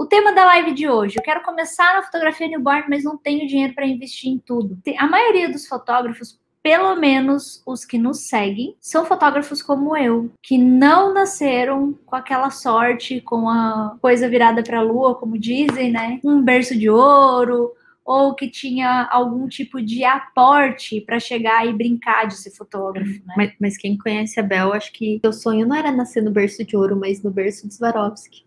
O tema da live de hoje, eu quero começar na fotografia newborn, mas não tenho dinheiro para investir em tudo. A maioria dos fotógrafos, pelo menos os que nos seguem, são fotógrafos como eu, que não nasceram com aquela sorte, com a coisa virada para a lua, como dizem, né? Um berço de ouro, ou que tinha algum tipo de aporte para chegar e brincar de ser fotógrafo, né? Mas quem conhece a Bel, acho que o sonho não era nascer no berço de ouro, mas no berço de Swarovski.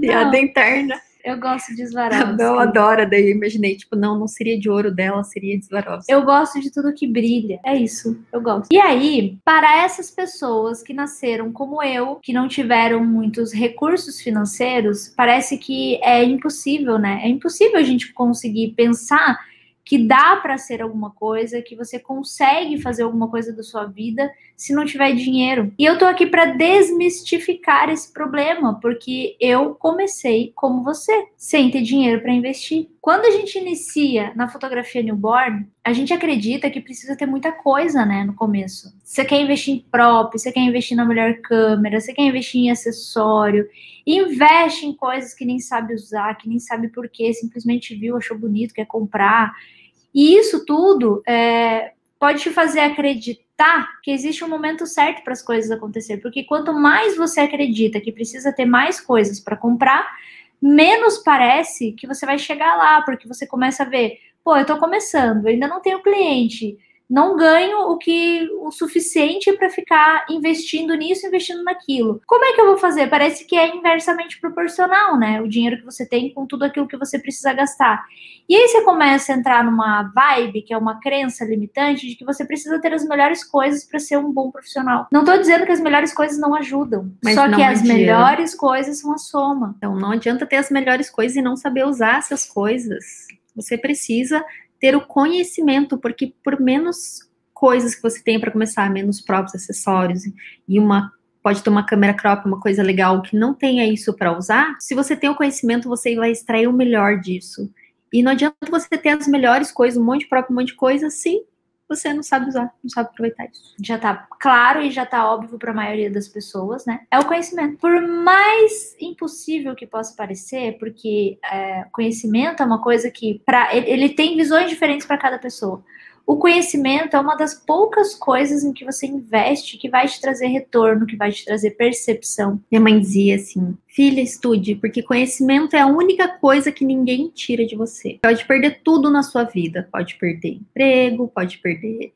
Piada interna. Eu gosto de A Swarovski. Bel adora, daí eu imaginei, tipo, não seria de ouro dela, seria de Swarovski. Eu gosto de tudo que brilha. É isso, eu gosto. E aí, para essas pessoas que nasceram como eu, que não tiveram muitos recursos financeiros, parece que é impossível, né? É impossível a gente conseguir pensar que dá para ser alguma coisa, que você consegue fazer alguma coisa da sua vida se não tiver dinheiro. E eu tô aqui para desmistificar esse problema, porque eu comecei como você, sem ter dinheiro para investir. Quando a gente inicia na fotografia newborn, a gente acredita que precisa ter muita coisa, né, no começo. Você quer investir em prop, você quer investir na melhor câmera, você quer investir em acessório, investe em coisas que nem sabe usar, que nem sabe por quê, simplesmente viu, achou bonito, quer comprar. E isso tudo pode te fazer acreditar que existe um momento certo para as coisas acontecerem, porque quanto mais você acredita que precisa ter mais coisas para comprar, menos parece que você vai chegar lá, porque você começa a ver, pô, eu tô começando, eu ainda não tenho cliente, não ganho o suficiente para ficar investindo nisso, investindo naquilo. Como é que eu vou fazer? Parece que é inversamente proporcional, né? O dinheiro que você tem com tudo aquilo que você precisa gastar. E aí você começa a entrar numa vibe, que é uma crença limitante, de que você precisa ter as melhores coisas para ser um bom profissional. Não tô dizendo que as melhores coisas não ajudam, Mas só não que as adianta. melhores coisas são a soma. Então não adianta ter as melhores coisas e não saber usar essas coisas. Você precisa ter o conhecimento, porque por menos coisas que você tem para começar, menos próprios acessórios e pode ter uma câmera crop, uma coisa legal que não tenha isso para usar, se você tem o conhecimento, você vai extrair o melhor disso. E não adianta você ter as melhores coisas, um monte de próprio, um monte de coisa, se você não sabe usar, não sabe aproveitar isso. Já tá claro e já tá óbvio para a maioria das pessoas, né? É o conhecimento. Por mais impossível que possa parecer, porque conhecimento é uma coisa que ele tem visões diferentes para cada pessoa. O conhecimento é uma das poucas coisas em que você investe que vai te trazer retorno, que vai te trazer percepção. Minha mãe dizia assim, filha, estude, porque conhecimento é a única coisa que ninguém tira de você. Pode perder tudo na sua vida, pode perder emprego, pode perder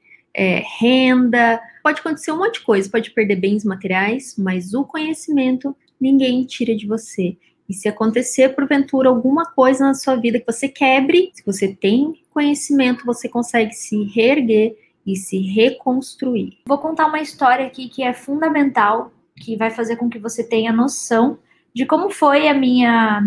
renda, pode acontecer um monte de coisa, pode perder bens materiais, mas o conhecimento ninguém tira de você. E se acontecer, porventura, alguma coisa na sua vida que você quebre, se você tem conhecimento, você consegue se reerguer e se reconstruir. Vou contar uma história aqui que é fundamental, que vai fazer com que você tenha noção de como foi a minha...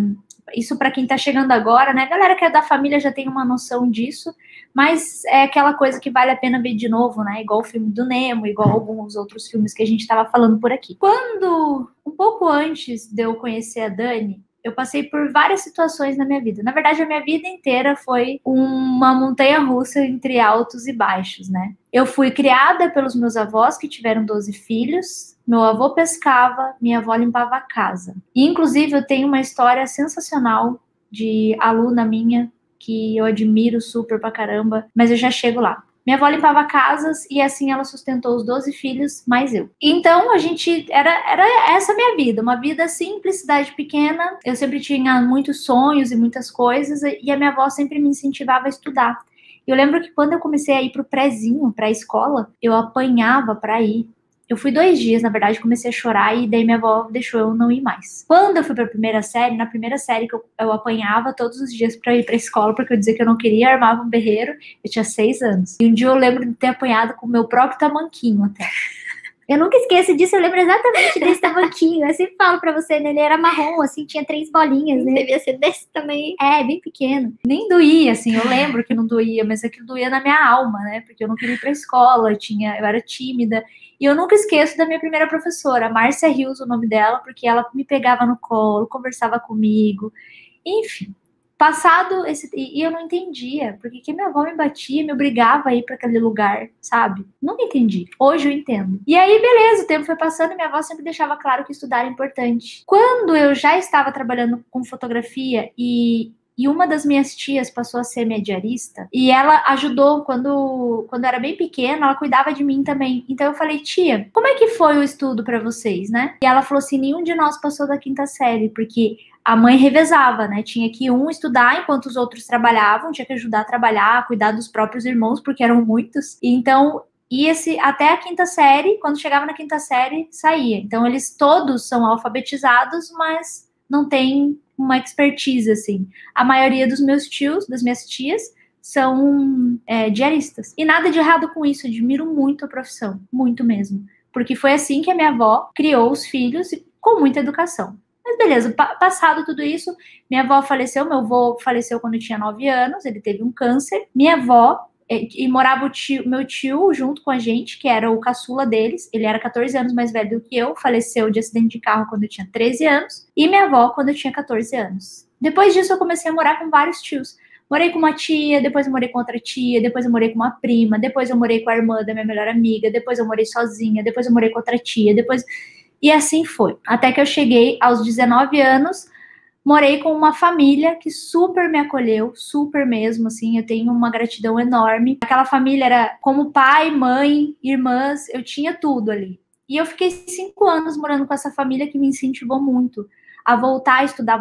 Isso para quem tá chegando agora, né? A galera que é da família já tem uma noção disso, mas é aquela coisa que vale a pena ver de novo, né? Igual o filme do Nemo, igual alguns outros filmes que a gente tava falando por aqui. Quando, um pouco antes de eu conhecer a Dani, eu passei por várias situações na minha vida. Na verdade, a minha vida inteira foi uma montanha-russa entre altos e baixos, né? Eu fui criada pelos meus avós, que tiveram 12 filhos. Meu avô pescava, minha avó limpava a casa. E, inclusive, eu tenho uma história sensacional de aluna minha, que eu admiro super pra caramba, mas eu já chego lá. Minha avó limpava casas e assim ela sustentou os 12 filhos, mais eu. Então, a gente... Era essa a minha vida. Uma vida simples, cidade pequena. Eu sempre tinha muitos sonhos e muitas coisas. E a minha avó sempre me incentivava a estudar. Eu lembro que quando eu comecei a ir pro prézinho, pra escola, eu apanhava pra ir. Eu fui 2 dias, na verdade, comecei a chorar e daí minha avó deixou eu não ir mais. Quando eu fui pra primeira série, na primeira série que eu apanhava todos os dias pra ir pra escola, porque eu dizia que eu não queria, armava um berreiro, eu tinha 6 anos. E um dia eu lembro de ter apanhado com o meu próprio tamanquinho até. Eu nunca esqueço disso, eu lembro exatamente desse tamanquinho. Eu sempre falo pra você, né? Ele era marrom, assim, tinha 3 bolinhas, né? Devia ser desse também. Bem pequeno. Nem doía, assim, eu lembro que não doía, mas aquilo doía na minha alma, né? Porque eu não queria ir pra escola, eu era tímida. E eu nunca esqueço da minha primeira professora, Márcia Rios, o nome dela, porque ela me pegava no colo, conversava comigo. Enfim, Passado esse... E eu não entendia, porque que minha avó me batia, me obrigava a ir para aquele lugar, sabe? Nunca entendi. Hoje eu entendo. E aí, beleza, o tempo foi passando e minha avó sempre deixava claro que estudar era importante. Quando eu já estava trabalhando com fotografia e uma das minhas tias passou a ser minha diarista, e ela ajudou quando eu era bem pequena, ela cuidava de mim também. Então eu falei, tia, como é que foi o estudo para vocês, né? E ela falou assim, nenhum de nós passou da 5ª série, porque a mãe revezava, né? Tinha que um estudar enquanto os outros trabalhavam, tinha que ajudar a trabalhar, cuidar dos próprios irmãos, porque eram muitos. E então ia-se até a 5ª série, quando chegava na 5ª série, saía. Então eles todos são alfabetizados, mas não tem uma expertise, assim. A maioria dos meus tios, das minhas tias, são diaristas. E nada de errado com isso, admiro muito a profissão, muito mesmo. Porque foi assim que a minha avó criou os filhos, com muita educação. Mas beleza, passado tudo isso, minha avó faleceu, meu avô faleceu quando eu tinha 9 anos, ele teve um câncer. Minha avó, e morava meu tio junto com a gente, que era o caçula deles, ele era 14 anos mais velho do que eu, faleceu de acidente de carro quando eu tinha 13 anos, e minha avó quando eu tinha 14 anos. Depois disso eu comecei a morar com vários tios. Morei com uma tia, depois eu morei com outra tia, depois eu morei com uma prima, depois eu morei com a irmã da minha melhor amiga, depois eu morei sozinha, depois eu morei com outra tia, depois... E assim foi. Até que eu cheguei aos 19 anos, morei com uma família que super me acolheu, super mesmo, assim, eu tenho uma gratidão enorme. Aquela família era como pai, mãe, irmãs, eu tinha tudo ali. E eu fiquei 5 anos morando com essa família que me incentivou muito a voltar a estudar,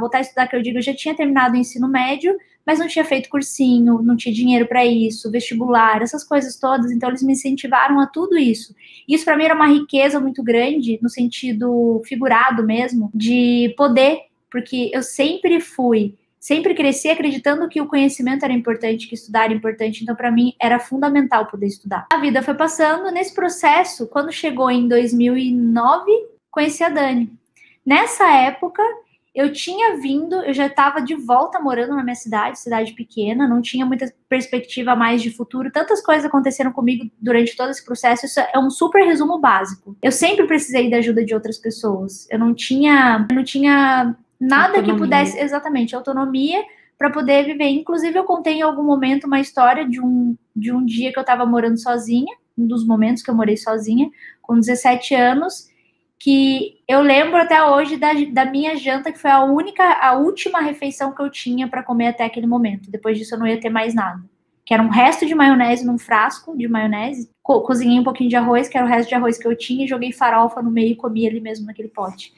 que eu digo, eu já tinha terminado o ensino médio, mas não tinha feito cursinho, não tinha dinheiro para isso, vestibular, essas coisas todas, então eles me incentivaram a tudo isso. Isso para mim era uma riqueza muito grande, no sentido figurado mesmo, de poder, porque eu sempre cresci acreditando que o conhecimento era importante, que estudar era importante, então para mim era fundamental poder estudar. A vida foi passando, nesse processo, quando chegou em 2009, conheci a Dani. Nessa época, eu já estava de volta morando na minha cidade pequena, não tinha muita perspectiva mais de futuro, tantas coisas aconteceram comigo durante todo esse processo, isso é um super resumo básico. Eu sempre precisei da ajuda de outras pessoas, eu não tinha nada que pudesse, exatamente, autonomia para poder viver. Inclusive, eu contei em algum momento uma história de um dia que eu estava morando sozinha, um dos momentos que eu morei sozinha, com 17 anos, que eu lembro até hoje da minha janta, que foi a última refeição que eu tinha para comer até aquele momento. Depois disso eu não ia ter mais nada. Que era um resto de maionese num frasco de maionese. Cozinhei um pouquinho de arroz, que era o resto de arroz que eu tinha, e joguei farofa no meio e comi ali mesmo naquele pote.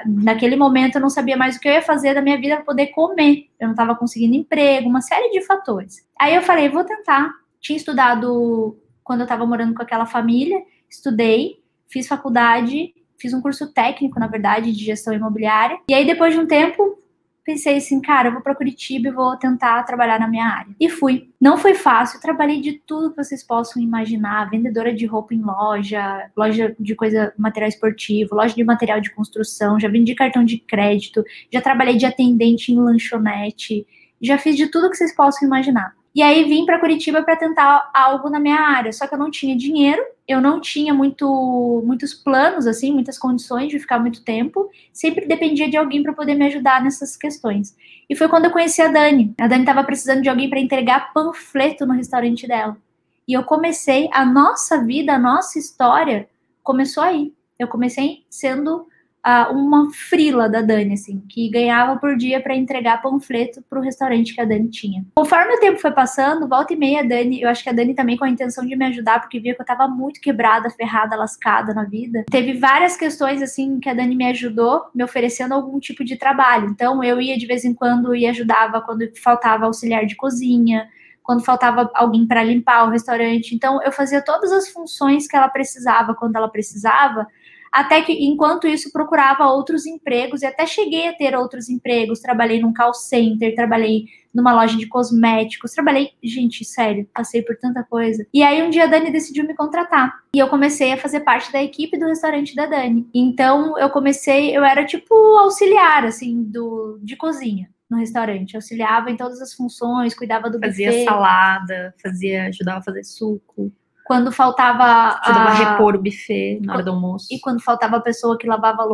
Naquele momento eu não sabia mais o que eu ia fazer da minha vida para poder comer. Eu não estava conseguindo emprego, uma série de fatores. Aí eu falei, vou tentar. Tinha estudado quando eu estava morando com aquela família, estudei, fiz faculdade, fiz um curso técnico, na verdade, de gestão imobiliária. E aí, depois de um tempo, pensei assim, cara, eu vou para Curitiba e vou tentar trabalhar na minha área. E fui. Não foi fácil, trabalhei de tudo que vocês possam imaginar, vendedora de roupa em loja de material esportivo, loja de material de construção, já vendi cartão de crédito, já trabalhei de atendente em lanchonete, já fiz de tudo que vocês possam imaginar. E aí vim para Curitiba para tentar algo na minha área, só que eu não tinha dinheiro, eu não tinha muitos planos, assim, muitas condições de ficar muito tempo, sempre dependia de alguém para poder me ajudar nessas questões. E foi quando eu conheci a Dani. A Dani estava precisando de alguém para entregar panfleto no restaurante dela. E eu comecei, a nossa vida, a nossa história começou aí. Eu comecei sendo uma frila da Dani, assim, que ganhava por dia para entregar panfleto para o restaurante que a Dani tinha. Conforme o tempo foi passando, volta e meia a Dani, eu acho que a Dani também com a intenção de me ajudar, porque via que eu estava muito quebrada, ferrada, lascada na vida. Teve várias questões, assim, que a Dani me ajudou, me oferecendo algum tipo de trabalho. Então, eu ia de vez em quando e ajudava quando faltava auxiliar de cozinha, quando faltava alguém para limpar o restaurante. Então, eu fazia todas as funções que ela precisava, quando ela precisava, até que, enquanto isso, procurava outros empregos, e até cheguei a ter outros empregos. Trabalhei num call center, trabalhei numa loja de cosméticos, gente, sério, passei por tanta coisa. E aí, um dia, a Dani decidiu me contratar, e eu comecei a fazer parte da equipe do restaurante da Dani. Então, eu era tipo auxiliar, assim, de cozinha no restaurante. Eu auxiliava em todas as funções, cuidava do buffet. Fazia salada, ajudava a fazer suco. Quando faltava... Ajudava a repor o buffet na hora do almoço. E quando faltava a pessoa que lavava a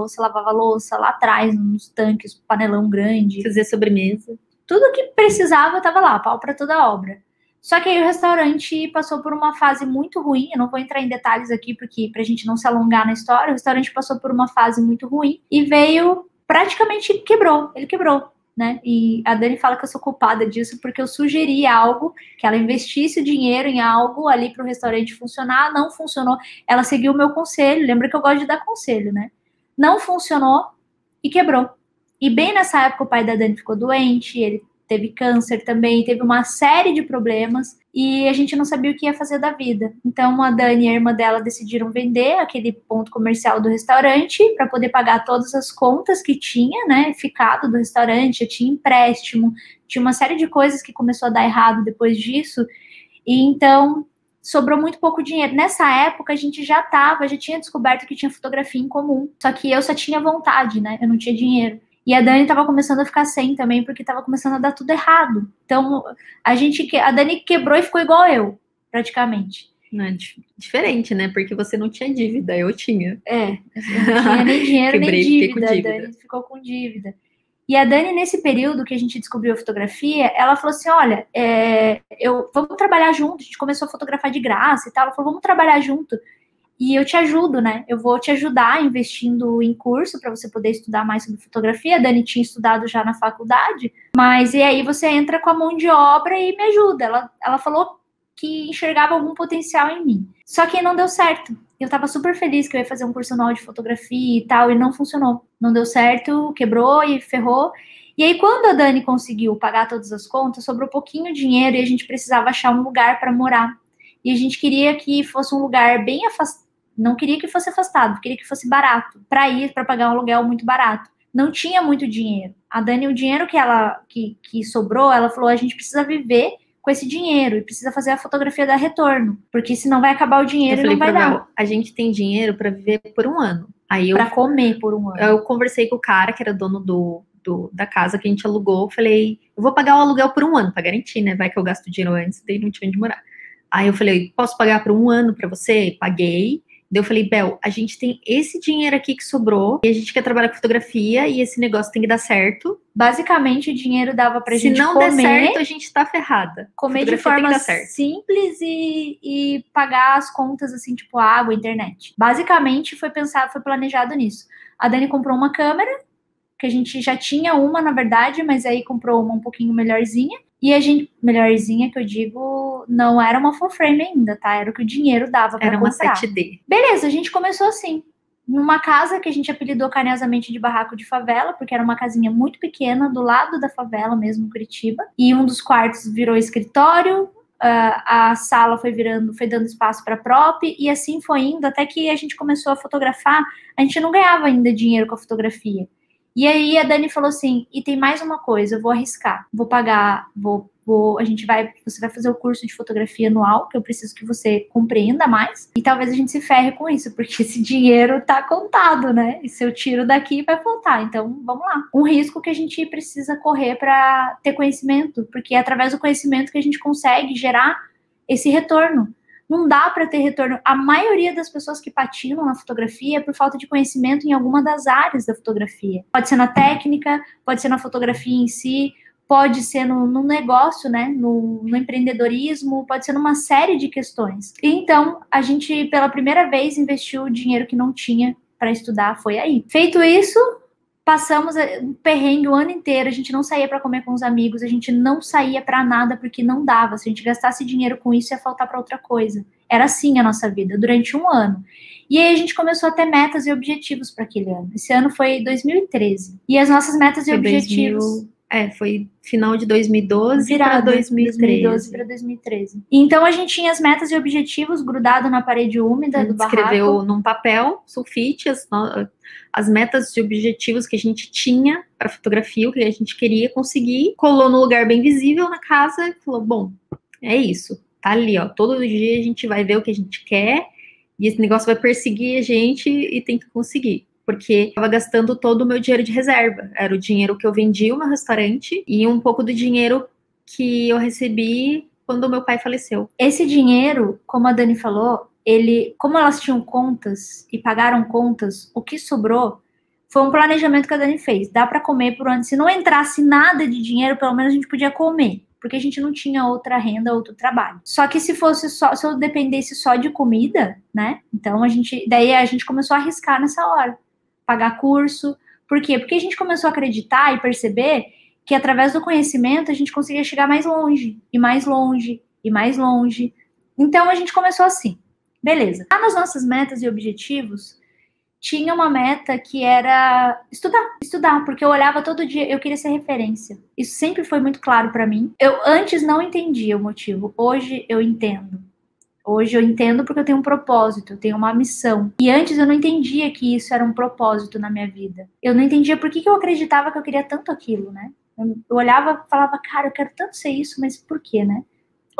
louça lá atrás, nos tanques, panelão grande. Fazia sobremesa. Tudo que precisava estava lá, pau para toda obra. Só que aí o restaurante passou por uma fase muito ruim, eu não vou entrar em detalhes aqui, porque pra gente não se alongar na história, o restaurante passou por uma fase muito ruim e veio, praticamente quebrou, ele quebrou, né? E a Dani fala que eu sou culpada disso, porque eu sugeri algo, que ela investisse o dinheiro em algo ali pro restaurante funcionar, não funcionou, ela seguiu o meu conselho, lembra que eu gosto de dar conselho, né? Não funcionou e quebrou. E bem nessa época o pai da Dani ficou doente, ele teve câncer também, teve uma série de problemas e a gente não sabia o que ia fazer da vida. Então a Dani e a irmã dela decidiram vender aquele ponto comercial do restaurante para poder pagar todas as contas que tinha, né, ficado do restaurante, tinha empréstimo, tinha uma série de coisas que começou a dar errado depois disso. E então sobrou muito pouco dinheiro. Nessa época a gente já tinha descoberto que tinha fotografia em comum, só que eu só tinha vontade, né, eu não tinha dinheiro. E a Dani tava começando a ficar sem também, porque tava começando a dar tudo errado. Então, a Dani quebrou e ficou igual eu, praticamente. Não, é diferente, né? Porque você não tinha dívida, eu tinha. Eu não tinha nem dinheiro, nem dívida. A Dani ficou com dívida. E a Dani, nesse período que a gente descobriu a fotografia, ela falou assim, olha, vamos trabalhar junto. A gente começou a fotografar de graça e tal. Ela falou, vamos trabalhar junto. E eu te ajudo, né? Eu vou te ajudar investindo em curso para você poder estudar mais sobre fotografia. A Dani tinha estudado já na faculdade, mas e aí você entra com a mão de obra e me ajuda. Ela falou que enxergava algum potencial em mim. Só que não deu certo. Eu tava super feliz que eu ia fazer um curso anual de fotografia e tal, e não funcionou. Não deu certo, quebrou e ferrou. E aí, quando a Dani conseguiu pagar todas as contas, sobrou pouquinho dinheiro e a gente precisava achar um lugar para morar. E a gente queria que fosse um lugar bem afastado. Não queria que fosse afastado, queria que fosse barato, para pagar um aluguel muito barato. Não tinha muito dinheiro. A Dani, o dinheiro que sobrou, ela falou, a gente precisa viver com esse dinheiro e precisa fazer a fotografia dar retorno, porque senão vai acabar o dinheiro e não vai dar. A gente tem dinheiro para viver por um ano. Para comer por um ano. Eu conversei com o cara que era dono da casa que a gente alugou, falei, eu vou pagar o aluguel por um ano, para garantir, né? Vai que eu gasto dinheiro antes, daí não tinha onde morar. Aí eu falei, posso pagar por um ano para você? Paguei. Daí eu falei, Bel, a gente tem esse dinheiro aqui que sobrou e a gente quer trabalhar com fotografia e esse negócio tem que dar certo. Basicamente, o dinheiro dava pra gente comer. Se não der certo, a gente tá ferrada. Comer de forma simples e pagar as contas, assim, tipo água, internet. Basicamente, foi planejado nisso. A Dani comprou uma câmera, que a gente já tinha uma, na verdade, mas aí comprou uma um pouquinho melhorzinha. E a gente, melhorzinha que eu digo, não era uma full frame ainda, tá? Era o que o dinheiro dava pra comprar. Era uma 7D. Beleza, a gente começou assim, numa casa que a gente apelidou carinhosamente de barraco de favela, porque era uma casinha muito pequena, do lado da favela mesmo, em Curitiba. E um dos quartos virou escritório, a sala foi dando espaço para prop, e assim foi indo, até que a gente começou a fotografar. A gente não ganhava ainda dinheiro com a fotografia. E aí a Dani falou assim, e tem mais uma coisa, eu vou arriscar, vou pagar, você vai fazer o curso de fotografia anual, que eu preciso que você compreenda mais, e talvez a gente se ferre com isso, porque esse dinheiro tá contado, né? E se eu tiro daqui, vai faltar, então vamos lá. Um risco que a gente precisa correr para ter conhecimento, porque é através do conhecimento que a gente consegue gerar esse retorno. Não dá para ter retorno. A maioria das pessoas que patinam na fotografia é por falta de conhecimento em alguma das áreas da fotografia. Pode ser na técnica, pode ser na fotografia em si, pode ser no negócio, né? No empreendedorismo, pode ser numa série de questões. E então, a gente, pela primeira vez, investiu o dinheiro que não tinha para estudar, foi aí. Feito isso, passamos um perrengue o ano inteiro, a gente não saía para comer com os amigos, a gente não saía para nada porque não dava. Se a gente gastasse dinheiro com isso, ia faltar para outra coisa. Era assim a nossa vida, durante um ano. E aí a gente começou a ter metas e objetivos para aquele ano. Esse ano foi 2013. E as nossas metas e objetivos... Foi final de 2012 para 2013. 2012 para 2013. Então a gente tinha as metas e objetivos grudado na parede úmida do barraco. Escreveu num papel, sulfite, as metas e objetivos que a gente tinha para fotografia, o que a gente queria conseguir, colou no lugar bem visível na casa e falou, bom, é isso, tá ali, ó, todo dia a gente vai ver o que a gente quer e esse negócio vai perseguir a gente e tem que conseguir. Porque eu estava gastando todo o meu dinheiro de reserva. Era o dinheiro que eu vendi o meu restaurante e um pouco do dinheiro que eu recebi quando o meu pai faleceu. Esse dinheiro, como a Dani falou, como elas tinham contas e pagaram contas, o que sobrou Foi um planejamento que a Dani fez. Dá para comer por ano. Se não entrasse nada de dinheiro, pelo menos a gente podia comer. Porque a gente não tinha outra renda, outro trabalho. Só que se eu dependesse só de comida, né? Então daí a gente começou a arriscar nessa hora. Pagar curso. Por quê? Porque a gente começou a acreditar e perceber que através do conhecimento a gente conseguia chegar mais longe, e mais longe, e mais longe. Então a gente começou assim. Beleza. Lá nas nossas metas e objetivos, tinha uma meta que era estudar, porque eu olhava todo dia, eu queria ser referência. Isso sempre foi muito claro para mim. Eu antes não entendia o motivo, hoje eu entendo. Hoje eu entendo porque eu tenho um propósito, eu tenho uma missão. E antes eu não entendia que isso era um propósito na minha vida. Eu não entendia por que eu acreditava que eu queria tanto aquilo, né? Eu olhava e falava, cara, eu quero tanto ser isso, mas por quê, né?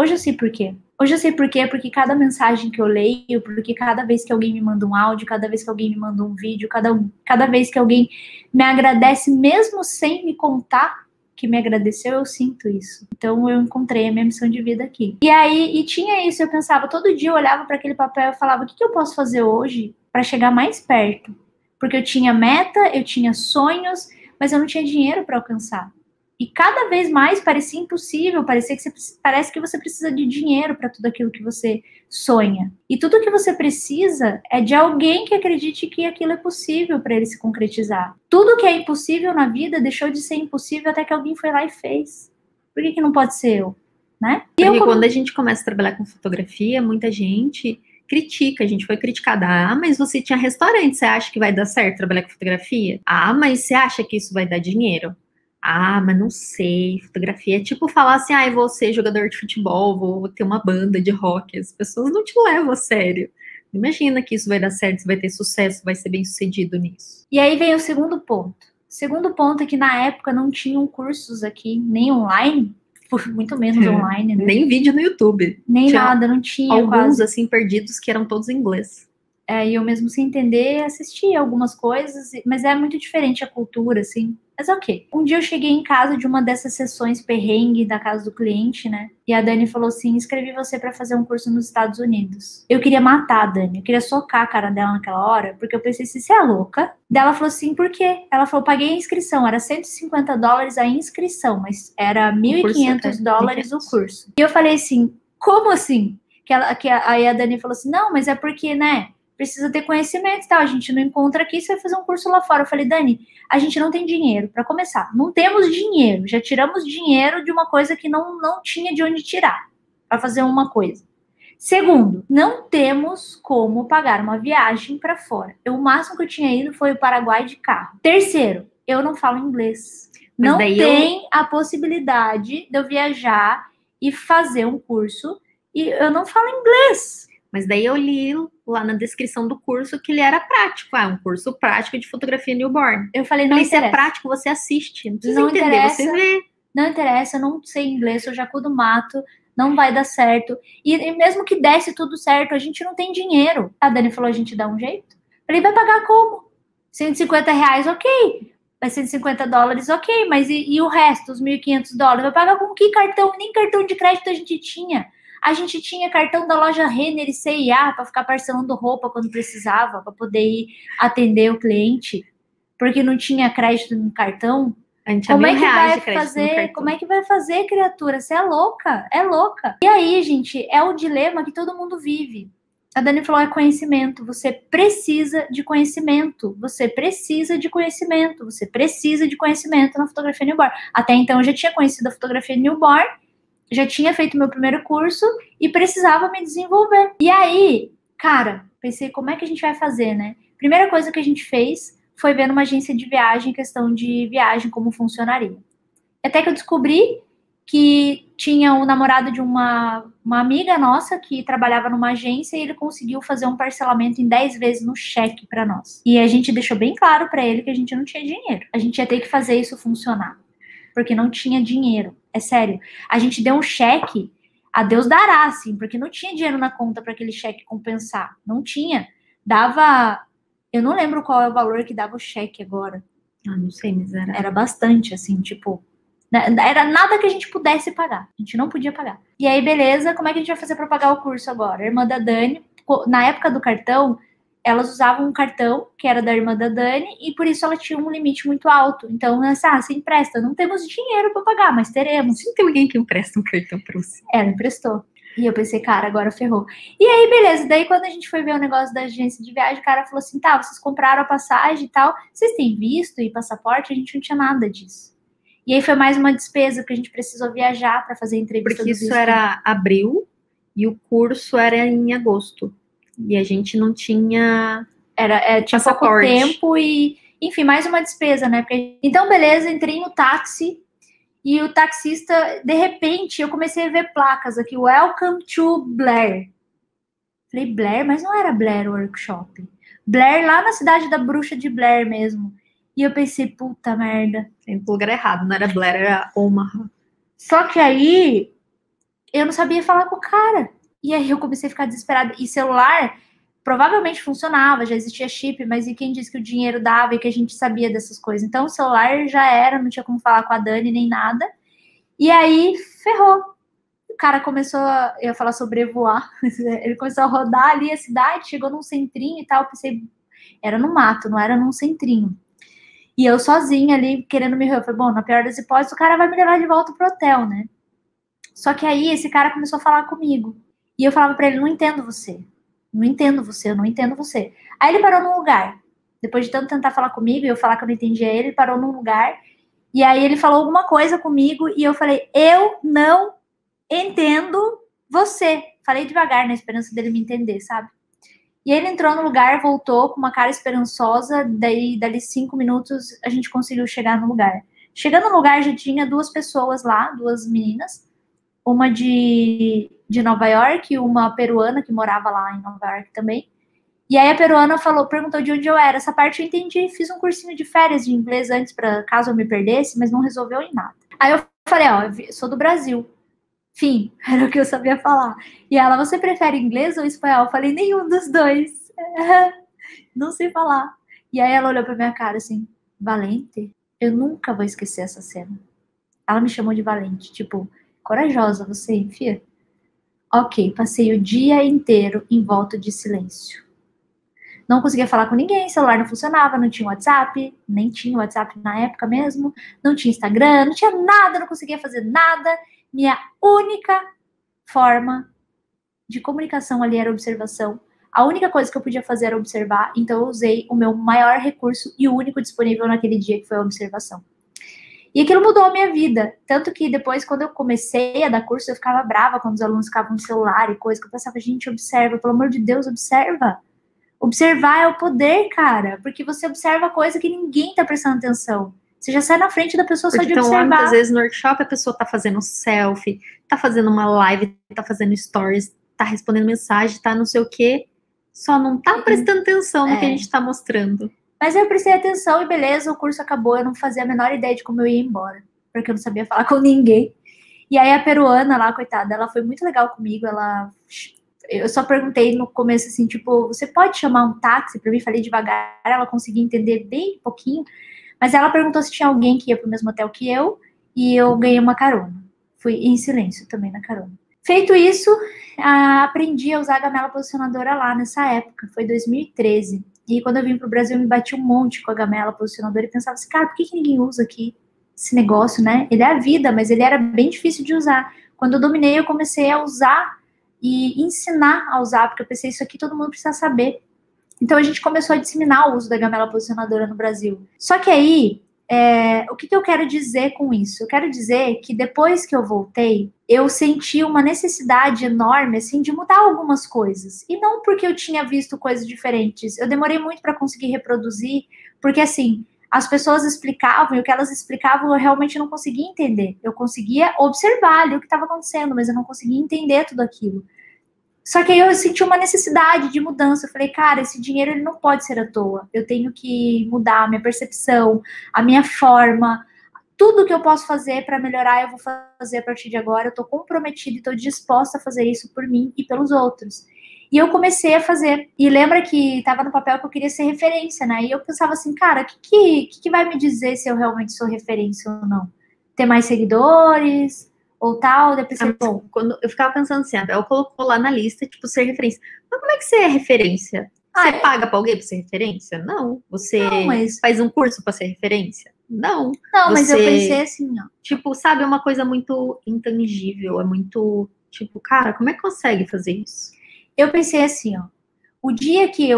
Hoje eu sei por quê. Hoje eu sei por quê, porque cada mensagem que eu leio, porque cada vez que alguém me manda um áudio, cada vez que alguém me manda um vídeo, cada vez que alguém me agradece, mesmo sem me contar que me agradeceu, eu sinto isso. Então eu encontrei a minha missão de vida aqui. E aí, tinha isso, eu pensava, todo dia eu olhava para aquele papel e falava, o que eu posso fazer hoje para chegar mais perto? Porque eu tinha meta, eu tinha sonhos, mas eu não tinha dinheiro para alcançar. E cada vez mais parecia impossível, parece que você precisa de dinheiro para tudo aquilo que você sonha. E tudo que você precisa é de alguém que acredite que aquilo é possível para ele se concretizar. Tudo que é impossível na vida deixou de ser impossível até que alguém foi lá e fez. Por que não pode ser eu? Né? Porque quando a gente começa a trabalhar com fotografia, muita gente critica, a gente foi criticada. Ah, mas você tinha restaurante, você acha que vai dar certo trabalhar com fotografia? Ah, mas você acha que isso vai dar dinheiro? Ah, mas não sei, fotografia é tipo falar assim, ah, eu vou ser jogador de futebol, vou ter uma banda de rock, as pessoas não te levam a sério. Imagina que isso vai dar certo, você vai ter sucesso, vai ser bem sucedido nisso. E aí vem o segundo ponto. O segundo ponto é que na época não tinham cursos aqui, nem online, muito menos online, né? Nem vídeo no YouTube. Nem nada, não tinha alguns, quase. assim, perdidos que eram todos em inglês. E eu mesmo sem entender, assistia algumas coisas, mas é muito diferente a cultura, assim. Mas ok. Um dia eu cheguei em casa de uma dessas sessões perrengue da casa do cliente, né? E a Dani falou assim, inscrevi você para fazer um curso nos Estados Unidos. Eu queria matar a Dani, eu queria socar a cara dela naquela hora, porque eu pensei, se você é louca. Daí ela falou assim, por quê? Ela falou, paguei a inscrição, era $150 a inscrição, mas era $1.500 o curso. E eu falei assim, como assim? Aí a Dani falou assim, não, mas é porque, né? Precisa ter conhecimento e tal, a gente não encontra aqui, você vai fazer um curso lá fora. Eu falei, Dani, a gente não tem dinheiro, para começar, não temos dinheiro, já tiramos dinheiro de uma coisa que não tinha de onde tirar, para fazer uma coisa. Segundo, não temos como pagar uma viagem para fora. O máximo que eu tinha ido foi o Paraguai de carro. Terceiro, eu não falo inglês. Mas não tem a possibilidade de eu viajar e fazer um curso e eu não falo inglês. Mas daí eu li lá na descrição do curso que ele era prático. Um curso prático de fotografia newborn. Eu falei, não interessa. Se é prático, você assiste. Não precisa entender, interessa, você vê. Não interessa, eu não sei inglês, eu jacu do mato, não vai dar certo. E mesmo que desse tudo certo, a gente não tem dinheiro. A Dani falou, a gente dá um jeito. Eu falei, vai pagar como? R$150, ok. Vai $150, ok. Mas e o resto, os $1.500? Vai pagar com que cartão? Nem cartão de crédito a gente tinha. A gente tinha cartão da loja Renner e C&A para ficar parcelando roupa quando precisava, para poder ir atender o cliente, porque não tinha crédito no cartão. A gente como é que vai fazer? Como é que vai fazer, criatura? Você é louca? É louca. E aí, gente, é o dilema que todo mundo vive. A Dani falou, é conhecimento. Você precisa de conhecimento. Você precisa de conhecimento. Você precisa de conhecimento na fotografia newborn. Até então, eu já tinha conhecido a fotografia newborn, já tinha feito meu primeiro curso e precisava me desenvolver. E aí, cara, pensei, como é que a gente vai fazer, né? Primeira coisa que a gente fez foi ver numa agência de viagem, questão de viagem, como funcionaria. Até que eu descobri que tinha o namorado de uma amiga nossa que trabalhava numa agência e ele conseguiu fazer um parcelamento em 10 vezes no cheque para nós. E a gente deixou bem claro para ele que a gente não tinha dinheiro. A gente ia ter que fazer isso funcionar, porque não tinha dinheiro. É sério. A gente deu um cheque, a Deus dará, assim, porque não tinha dinheiro na conta para aquele cheque compensar. Não tinha. Dava... Eu não lembro qual é o valor que dava o cheque agora. Não sei, mas era bastante, assim, tipo... Era nada que a gente pudesse pagar. A gente não podia pagar. E aí, beleza, como é que a gente vai fazer para pagar o curso agora? A irmã da Dani, na época do cartão, elas usavam um cartão que era da irmã da Dani e por isso ela tinha um limite muito alto. Então, você empresta, não temos dinheiro para pagar, mas teremos. Não tem alguém que empresta um cartão para você. Ela emprestou. E eu pensei, cara, agora ferrou. E aí, beleza. Daí, quando a gente foi ver o negócio da agência de viagem, o cara falou assim, tá, vocês compraram a passagem e tal, vocês têm visto e passaporte? A gente não tinha nada disso. E aí foi mais uma despesa, porque a gente precisou viajar para fazer a entrevista. Porque isso era abril e o curso era em agosto. E a gente não tinha tinha pouco tempo e, enfim, mais uma despesa, né? Então, beleza, entrei no táxi e o taxista, de repente, eu comecei a ver placas aqui, Welcome to Blair. Falei, Blair? Mas não era Blair Workshop. Blair lá na cidade da bruxa de Blair mesmo. E eu pensei, puta merda. Tem um lugar errado, não era Blair, era Omaha. Só que aí, eu não sabia falar com o cara. E aí eu comecei a ficar desesperada. E celular provavelmente funcionava, já existia chip, mas e quem disse que o dinheiro dava e que a gente sabia dessas coisas? Então o celular já era, não tinha como falar com a Dani nem nada. E aí, ferrou. O cara começou, eu ia falar sobrevoar, ele começou a rodar ali a cidade, chegou num centrinho e tal, eu pensei, era no mato, não era num centrinho. E eu sozinha ali, querendo me... Eu falei, bom, na pior das hipóteses, o cara vai me levar de volta pro hotel, né? Só que aí, esse cara começou a falar comigo. E eu falava pra ele, não entendo você. Não entendo você, eu não entendo você. Aí ele parou num lugar. Depois de tanto tentar falar comigo e eu falar que eu não entendia ele parou num lugar. E aí ele falou alguma coisa comigo e eu falei, eu não entendo você. Falei devagar, na esperança dele me entender, sabe? E ele entrou no lugar, voltou com uma cara esperançosa, daí, dali 5 minutos, a gente conseguiu chegar no lugar. Chegando no lugar, já tinha 2 pessoas lá, 2 meninas, uma de Nova York e uma peruana que morava lá em Nova York também. E aí a peruana perguntou de onde eu era. Essa parte eu entendi, fiz um cursinho de férias de inglês antes, para caso eu me perdesse, mas não resolveu em nada. Aí eu falei, eu sou do Brasil. Fim, era o que eu sabia falar. E ela, você prefere inglês ou espanhol? Eu falei, nenhum dos dois. Não sei falar. E aí ela olhou pra minha cara assim, Valente? Eu nunca vou esquecer essa cena. Ela me chamou de Valente, tipo, corajosa você, enfia. Ok, passei o dia inteiro em volta de silêncio. Não conseguia falar com ninguém, celular não funcionava, não tinha WhatsApp, nem tinha WhatsApp na época mesmo, não tinha Instagram, não tinha nada, não conseguia fazer nada. Minha única forma de comunicação ali era observação. A única coisa que eu podia fazer era observar, então eu usei o meu maior recurso e o único disponível naquele dia, que foi a observação. E aquilo mudou a minha vida. Tanto que depois, quando eu comecei a dar curso, eu ficava brava quando os alunos ficavam no celular e coisa, que eu pensava, gente, observa, pelo amor de Deus, observa. Observar é o poder, cara, porque você observa coisa que ninguém tá prestando atenção. Você já sai na frente da pessoa porque só de observar. Muitas vezes no workshop a pessoa tá fazendo selfie, tá fazendo uma live, tá fazendo stories, tá respondendo mensagem, tá não sei o quê, só não tá prestando atenção no que a gente tá mostrando. Mas eu prestei atenção e beleza, o curso acabou, eu não fazia a menor ideia de como eu ia embora, porque eu não sabia falar com ninguém. E aí a peruana lá, coitada, ela foi muito legal comigo, eu só perguntei no começo assim, tipo, você pode chamar um táxi pra mim? Falei devagar, ela conseguia entender bem pouquinho, mas ela perguntou se tinha alguém que ia pro mesmo hotel que eu, e eu ganhei uma carona. Fui em silêncio também na carona. Feito isso, aprendi a usar a gamela posicionadora lá nessa época, foi 2013. E quando eu vim pro Brasil, eu me bati um monte com a gamela posicionadora e pensava assim, cara, por que ninguém usa aqui esse negócio, né? Ele é a vida, mas ele era bem difícil de usar. Quando eu dominei, eu comecei a usar e ensinar a usar, porque eu pensei, isso aqui todo mundo precisa saber. Então a gente começou a disseminar o uso da gamela posicionadora no Brasil. Só que aí, o que eu quero dizer com isso? Eu quero dizer que depois que eu voltei, eu senti uma necessidade enorme, assim, de mudar algumas coisas. E não porque eu tinha visto coisas diferentes. Eu demorei muito para conseguir reproduzir, porque, assim, as pessoas explicavam, e o que elas explicavam eu realmente não conseguia entender. Eu conseguia observar ali o que estava acontecendo, mas eu não conseguia entender tudo aquilo. Só que aí eu senti uma necessidade de mudança. Eu falei, cara, esse dinheiro ele não pode ser à toa. Eu tenho que mudar a minha percepção, a minha forma. Tudo que eu posso fazer para melhorar, eu vou fazer a partir de agora. Eu estou comprometida e estou disposta a fazer isso por mim e pelos outros. E eu comecei a fazer. E lembra que estava no papel que eu queria ser referência, né? E eu pensava assim, cara, o que vai me dizer se eu realmente sou referência ou não? Ter mais seguidores ou tal? Depois bom, quando eu ficava pensando assim, a Bel colocou lá na lista, tipo, ser referência. Mas como é que você é referência? Você paga pra alguém pra ser referência? Não. Você faz um curso pra ser referência? Não. Não, mas eu pensei assim, ó. Tipo, sabe, é uma coisa muito intangível, é muito, tipo, cara, como é que consegue fazer isso? Eu pensei assim, ó. O dia que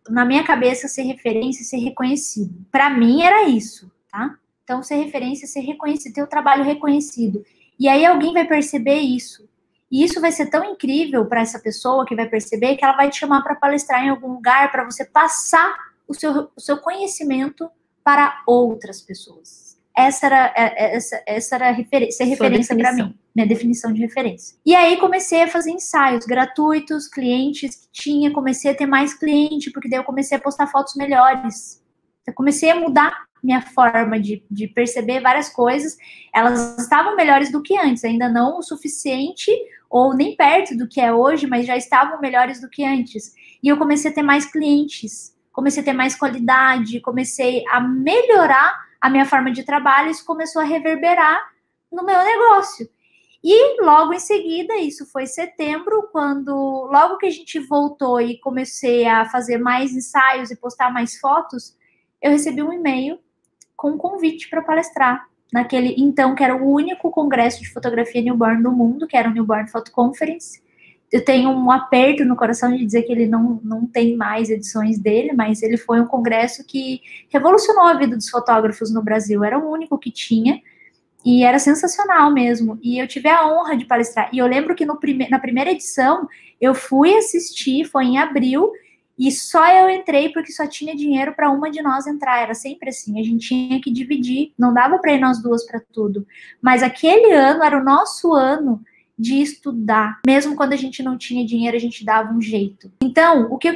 na minha cabeça, ser referência, ser reconhecido. Pra mim era isso, tá? Então, ser referência, ser reconhecido, ter o trabalho reconhecido. E aí alguém vai perceber isso. E isso vai ser tão incrível para essa pessoa que vai perceber que ela vai te chamar para palestrar em algum lugar para você passar o seu conhecimento para outras pessoas. Essa era ser referência para mim, minha definição de referência. E aí comecei a fazer ensaios gratuitos, clientes que tinha, comecei a ter mais cliente, porque daí eu comecei a postar fotos melhores. Eu comecei a mudar minha forma de perceber várias coisas. Elas estavam melhores do que antes, ainda não o suficiente ou nem perto do que é hoje, mas já estavam melhores do que antes. E eu comecei a ter mais clientes, comecei a ter mais qualidade, comecei a melhorar a minha forma de trabalho, isso começou a reverberar no meu negócio. E logo em seguida, isso foi setembro, quando logo que a gente voltou e comecei a fazer mais ensaios e postar mais fotos, eu recebi um e-mail com um convite para palestrar naquele, então, que era o único congresso de fotografia newborn do mundo, que era o Newborn Photo Conference. Eu tenho um aperto no coração de dizer que ele não tem mais edições dele, mas ele foi um congresso que revolucionou a vida dos fotógrafos no Brasil. Era o único que tinha, e era sensacional mesmo. E eu tive a honra de palestrar. E eu lembro que na primeira edição, eu fui assistir, foi em abril, e só eu entrei porque só tinha dinheiro para uma de nós entrar. Era sempre assim, a gente tinha que dividir, não dava para ir nós duas para tudo. Mas aquele ano era o nosso ano de estudar. Mesmo quando a gente não tinha dinheiro, a gente dava um jeito. Então, o que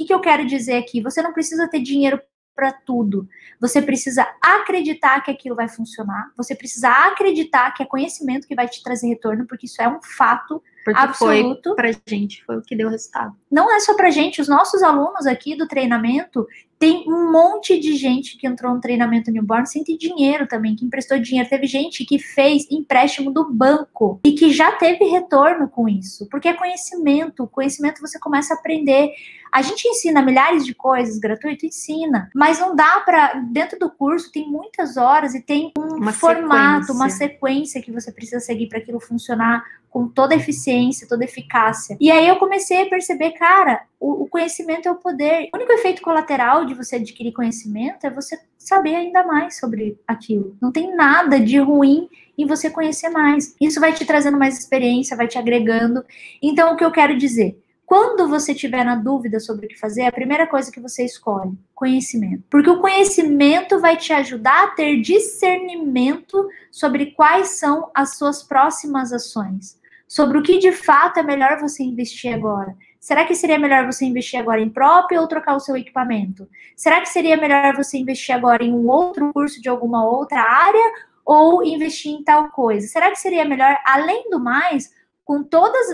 eu quero dizer aqui? Você não precisa ter dinheiro para tudo. Você precisa acreditar que aquilo vai funcionar. Você precisa acreditar que é conhecimento que vai te trazer retorno, porque isso é um fato absoluto. Pra gente, foi o que deu resultado. Não é só pra gente, os nossos alunos aqui do treinamento, tem um monte de gente que entrou no treinamento newborn sem ter dinheiro também, que emprestou dinheiro. Teve gente que fez empréstimo do banco e que já teve retorno com isso, porque é conhecimento. Conhecimento você começa a aprender. A gente ensina milhares de coisas gratuito, ensina, mas não dá para, dentro do curso tem muitas horas e tem um formato, uma sequência que você precisa seguir para aquilo funcionar com toda a eficiência, toda a eficácia. E aí eu comecei a perceber, cara, o conhecimento é o poder. O único efeito colateral de você adquirir conhecimento é você saber ainda mais sobre aquilo. Não tem nada de ruim em você conhecer mais. Isso vai te trazendo mais experiência, vai te agregando. Então, o que eu quero dizer? Quando você tiver na dúvida sobre o que fazer, a primeira coisa que você escolhe, conhecimento. Porque o conhecimento vai te ajudar a ter discernimento sobre quais são as suas próximas ações. Sobre o que de fato é melhor você investir agora. Será que seria melhor você investir agora em próprio ou trocar o seu equipamento? Será que seria melhor você investir agora em um outro curso de alguma outra área ou investir em tal coisa? Será que seria melhor, além do mais, com todas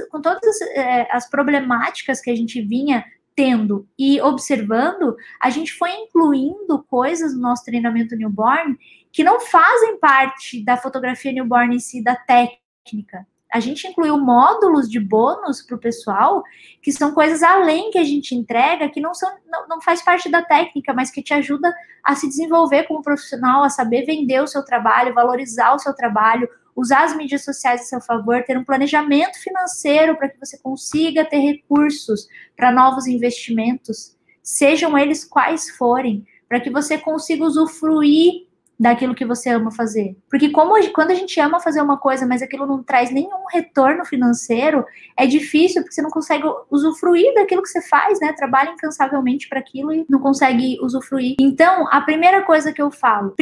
as problemáticas que a gente vinha tendo e observando, a gente foi incluindo coisas no nosso treinamento newborn que não fazem parte da fotografia newborn em si, da técnica. A gente incluiu módulos de bônus para o pessoal, que são coisas além que a gente entrega, que não faz parte da técnica, mas que te ajuda a se desenvolver como profissional, a saber vender o seu trabalho, valorizar o seu trabalho, usar as mídias sociais a seu favor, ter um planejamento financeiro para que você consiga ter recursos para novos investimentos, sejam eles quais forem, para que você consiga usufruir daquilo que você ama fazer. Porque quando a gente ama fazer uma coisa, mas aquilo não traz nenhum retorno financeiro, é difícil, porque você não consegue usufruir daquilo que você faz, né? Trabalha incansavelmente para aquilo e não consegue usufruir. Então, a primeira coisa que eu falo,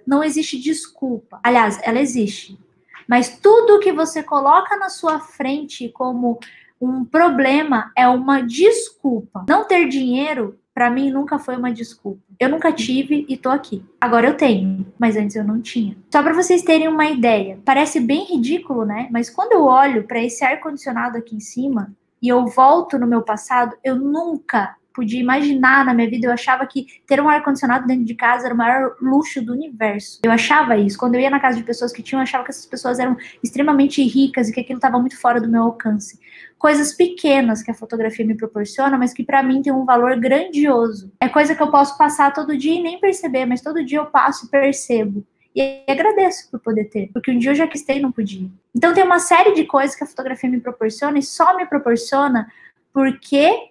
não existe desculpa. Aliás, ela existe. Mas tudo que você coloca na sua frente como um problema é uma desculpa. Não ter dinheiro, para mim, nunca foi uma desculpa. Eu nunca tive e tô aqui. Agora eu tenho, mas antes eu não tinha. Só para vocês terem uma ideia, parece bem ridículo, né? Mas quando eu olho para esse ar-condicionado aqui em cima e eu volto no meu passado, eu nunca podia imaginar na minha vida. Eu achava que ter um ar-condicionado dentro de casa era o maior luxo do universo. Eu achava isso. Quando eu ia na casa de pessoas que tinham, eu achava que essas pessoas eram extremamente ricas e que aquilo estava muito fora do meu alcance. Coisas pequenas que a fotografia me proporciona, mas que pra mim tem um valor grandioso. É coisa que eu posso passar todo dia e nem perceber, mas todo dia eu passo e percebo. E agradeço por poder ter, porque um dia eu já quis ter e não podia. Então tem uma série de coisas que a fotografia me proporciona e só me proporciona porque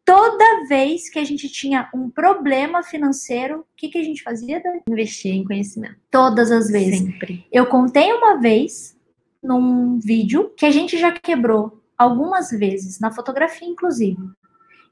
toda vez que a gente tinha um problema financeiro, o que a gente fazia, Dani? Investir em conhecimento. Todas as vezes. Sempre. Eu contei uma vez, num vídeo, que a gente já quebrou algumas vezes, na fotografia inclusive.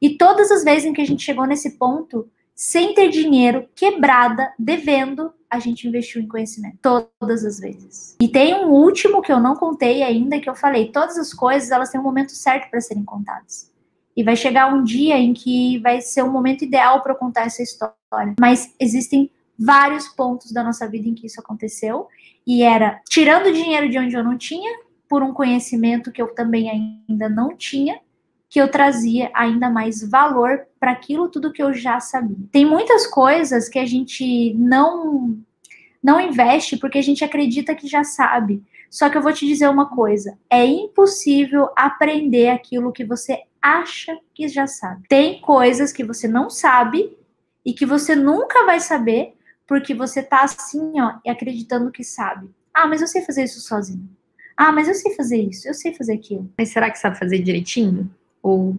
E todas as vezes em que a gente chegou nesse ponto, sem ter dinheiro, quebrada, devendo, a gente investiu em conhecimento. Todas as vezes. E tem um último que eu não contei ainda, que eu falei, todas as coisas, elas têm um momento certo para serem contadas. E vai chegar um dia em que vai ser o momento ideal para eu contar essa história. Mas existem vários pontos da nossa vida em que isso aconteceu. E era tirando dinheiro de onde eu não tinha, por um conhecimento que eu também ainda não tinha, que eu trazia ainda mais valor para aquilo tudo que eu já sabia. Tem muitas coisas que a gente não investe porque a gente acredita que já sabe. Só que eu vou te dizer uma coisa, é impossível aprender aquilo que você acha que já sabe. Tem coisas que você não sabe e que você nunca vai saber porque você tá assim, ó, acreditando que sabe. Ah, mas eu sei fazer isso sozinho. Ah, mas eu sei fazer isso, eu sei fazer aquilo. Mas será que sabe fazer direitinho? Ou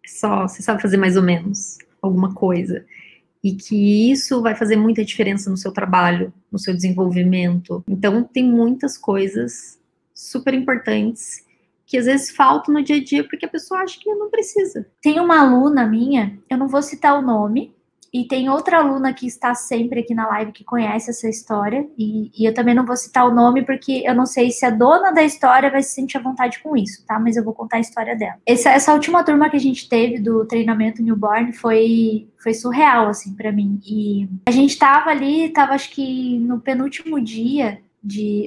só você sabe fazer mais ou menos alguma coisa? E que isso vai fazer muita diferença no seu trabalho, no seu desenvolvimento. Então, tem muitas coisas super importantes que às vezes faltam no dia a dia porque a pessoa acha que não precisa. Tem uma aluna minha, eu não vou citar o nome, e tem outra aluna que está sempre aqui na live que conhece essa história, e eu também não vou citar o nome porque eu não sei se a dona da história vai se sentir à vontade com isso, tá? Mas eu vou contar a história dela. Essa última turma que a gente teve do treinamento Newborn foi surreal, assim, pra mim. E a gente tava acho que no penúltimo dia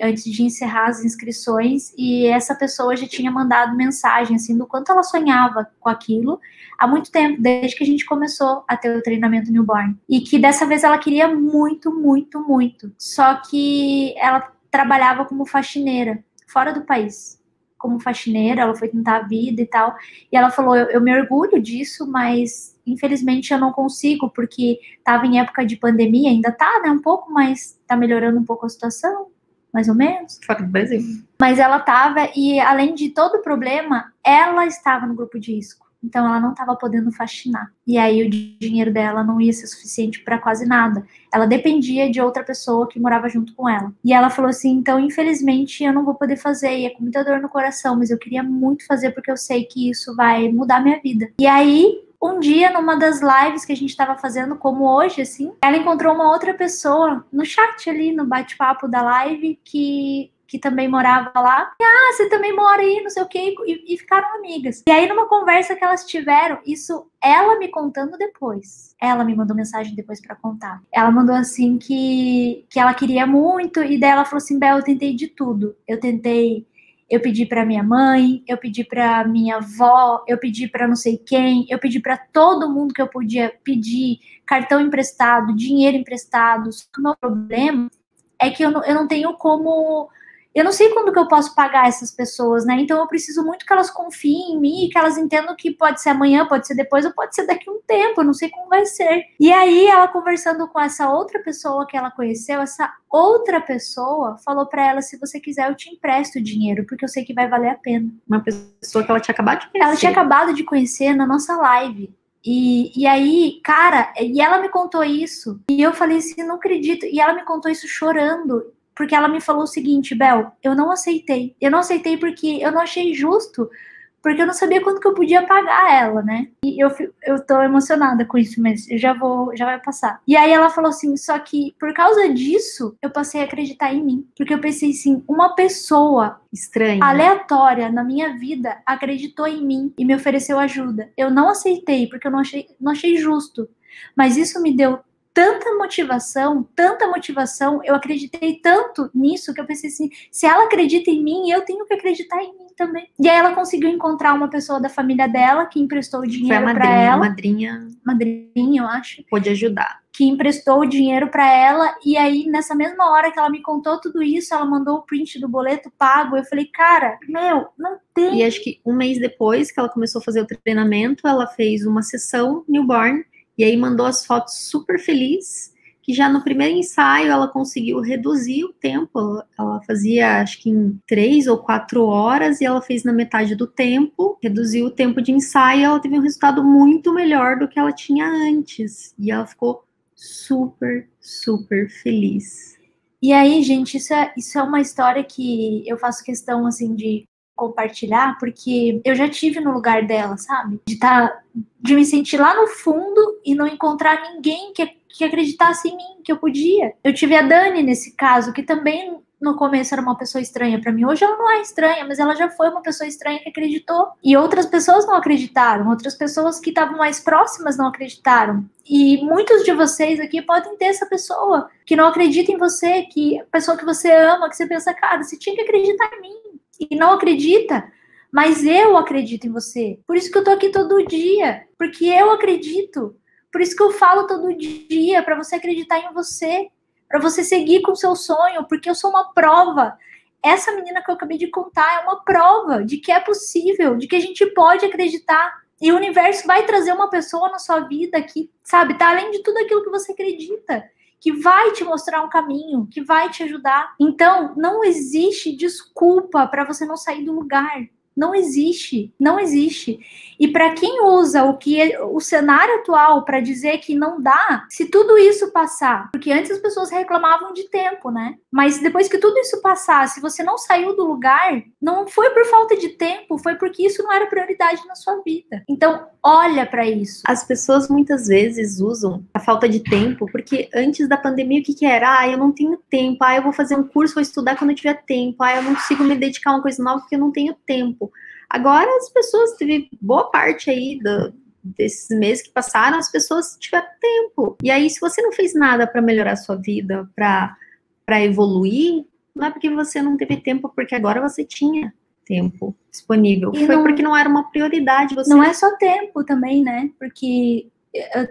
antes de encerrar as inscrições, e essa pessoa já tinha mandado mensagem, assim, do quanto ela sonhava com aquilo há muito tempo, desde que a gente começou a ter o treinamento Newborn. E que dessa vez ela queria muito, muito, muito. Só que ela trabalhava como faxineira, fora do país. Como faxineira, ela foi tentar a vida e tal. E ela falou, eu me orgulho disso, mas infelizmente eu não consigo, porque estava em época de pandemia, ainda tá, né, um pouco, mas tá melhorando um pouco a situação. Mais ou menos. Fora do Brasil. Mas ela estava, e além de todo o problema, ela estava no grupo de risco. Então ela não estava podendo faxinar. E aí o dinheiro dela não ia ser suficiente para quase nada. Ela dependia de outra pessoa que morava junto com ela. E ela falou assim, então infelizmente eu não vou poder fazer, e é com muita dor no coração, mas eu queria muito fazer porque eu sei que isso vai mudar minha vida. E aí, um dia, numa das lives que a gente estava fazendo, como hoje, assim, ela encontrou uma outra pessoa no chat ali, no bate-papo da live, que também morava lá. E, você também mora aí, não sei o quê, e ficaram amigas. E aí, numa conversa que elas tiveram, isso ela me contando depois. Ela me mandou mensagem depois pra contar. Ela mandou assim que ela queria muito, e daí ela falou assim, Bel, eu tentei de tudo. Eu pedi pra minha mãe, eu pedi pra minha avó, eu pedi pra não sei quem, eu pedi pra todo mundo que eu podia pedir, cartão emprestado, dinheiro emprestado. Só que o meu problema é que eu não tenho como... Eu não sei quando que eu posso pagar essas pessoas, né? Então eu preciso muito que elas confiem em mim, que elas entendam que pode ser amanhã, pode ser depois, ou pode ser daqui a um tempo, eu não sei como vai ser. E aí ela conversando com essa outra pessoa que ela conheceu, essa outra pessoa falou pra ela, se você quiser eu te empresto o dinheiro, porque eu sei que vai valer a pena. Uma pessoa que ela tinha acabado de conhecer. Ela tinha acabado de conhecer na nossa live. E aí, cara, e ela me contou isso, e eu falei assim, não acredito, e ela me contou isso chorando, porque ela me falou o seguinte, Bel, eu não aceitei porque eu não achei justo, porque eu não sabia quanto que eu podia pagar ela, né? E eu tô emocionada com isso, mas já vai passar. E aí ela falou assim, só que por causa disso, eu passei a acreditar em mim, porque eu pensei assim, uma pessoa estranha, aleatória na minha vida acreditou em mim e me ofereceu ajuda. Eu não aceitei, porque eu não achei justo, mas isso me deu tanta motivação, eu acreditei tanto nisso que eu pensei assim, se ela acredita em mim, eu tenho que acreditar em mim também. E aí ela conseguiu encontrar uma pessoa da família dela que emprestou o dinheiro para ela. Madrinha, eu acho. Pôde ajudar. Que emprestou o dinheiro para ela, e aí nessa mesma hora que ela me contou tudo isso, ela mandou o print do boleto pago. Eu falei, cara, não tem. E acho que um mês depois que ela começou a fazer o treinamento, ela fez uma sessão newborn, e aí mandou as fotos super feliz, que já no primeiro ensaio ela conseguiu reduzir o tempo. Ela fazia, acho que em 3 ou 4 horas, e ela fez na metade do tempo, reduziu o tempo de ensaio, e ela teve um resultado muito melhor do que ela tinha antes. E ela ficou super, super feliz. E aí, gente, isso é uma história que eu faço questão, assim, de compartilhar, porque eu já tive no lugar dela, sabe? De me sentir lá no fundo e não encontrar ninguém que acreditasse em mim, que eu podia. Eu tive a Dani nesse caso, que também no começo era uma pessoa estranha para mim. Hoje ela não é estranha, mas ela já foi uma pessoa estranha que acreditou. E outras pessoas não acreditaram, outras pessoas que estavam mais próximas não acreditaram. E muitos de vocês aqui podem ter essa pessoa que não acredita em você, que pessoa que você ama, que você pensa, cara, você tinha que acreditar em mim. E não acredita, mas eu acredito em você. Por isso que eu tô aqui todo dia, porque eu acredito. Por isso que eu falo todo dia, para você acreditar em você, para você seguir com o seu sonho, porque eu sou uma prova. Essa menina que eu acabei de contar é uma prova de que é possível, de que a gente pode acreditar. E o universo vai trazer uma pessoa na sua vida que, sabe, tá além de tudo aquilo que você acredita, que vai te mostrar um caminho, que vai te ajudar. Então, não existe desculpa para você não sair do lugar. Não existe, não existe. E para quem usa o cenário atual para dizer que não dá, se tudo isso passar, porque antes as pessoas reclamavam de tempo, né? Mas depois que tudo isso passar, se você não saiu do lugar, não foi por falta de tempo, foi porque isso não era prioridade na sua vida. Então, olha para isso. As pessoas muitas vezes usam a falta de tempo, porque antes da pandemia o que era? Eu não tenho tempo, eu vou fazer um curso, vou estudar quando eu tiver tempo, eu não consigo me dedicar a uma coisa nova porque eu não tenho tempo. Agora as pessoas, teve boa parte aí desses meses que passaram, as pessoas tiveram tempo. E aí, se você não fez nada para melhorar a sua vida, para evoluir, não é porque você não teve tempo, porque agora você tinha tempo disponível. E foi porque não era uma prioridade. Não é só tempo também, né? Porque